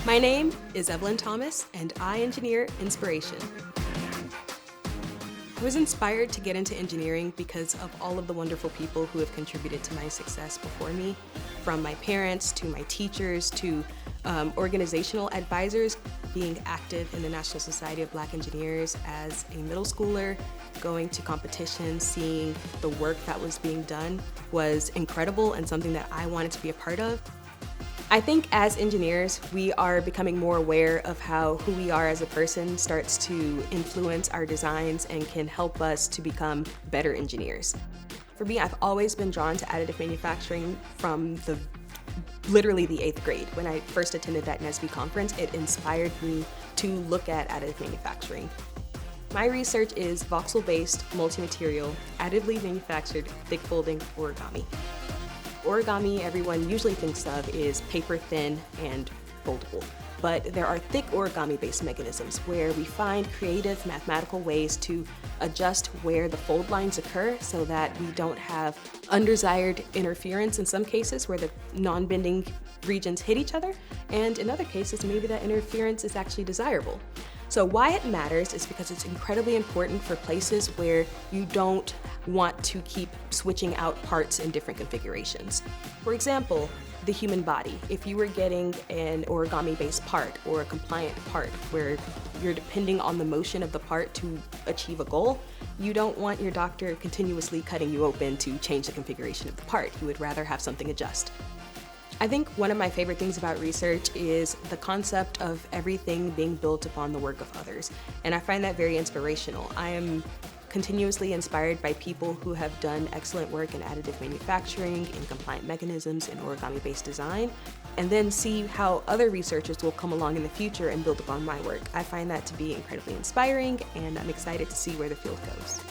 My name is Evelyn Thomas, and I engineer inspiration. I was inspired to get into engineering because of all of the wonderful people who have contributed to my success before me, from my parents to my teachers to organizational advisors. Being active in the National Society of Black Engineers as a middle schooler, going to competitions, seeing the work that was being done was incredible and something that I wanted to be a part of. I think as engineers, we are becoming more aware of how who we are as a person starts to influence our designs and can help us to become better engineers. For me, I've always been drawn to additive manufacturing from literally the 8th grade. When I first attended that NSB conference, it inspired me to look at additive manufacturing. My research is voxel-based, multi-material, additively manufactured, thick folding origami. Origami everyone usually thinks of is paper thin and foldable, but there are thick origami-based mechanisms where we find creative mathematical ways to adjust where the fold lines occur so that we don't have undesired interference in some cases where the non-bending regions hit each other, and in other cases maybe that interference is actually desirable. So why it matters is because it's incredibly important for places where you don't want to keep switching out parts in different configurations. For example, the human body. If you were getting an origami-based part or a compliant part where you're depending on the motion of the part to achieve a goal, you don't want your doctor continuously cutting you open to change the configuration of the part. You would rather have something adjust. I think one of my favorite things about research is the concept of everything being built upon the work of others, and I find that very inspirational. I am continuously inspired by people who have done excellent work in additive manufacturing, in compliant mechanisms, in origami-based design, and then see how other researchers will come along in the future and build upon my work. I find that to be incredibly inspiring, and I'm excited to see where the field goes.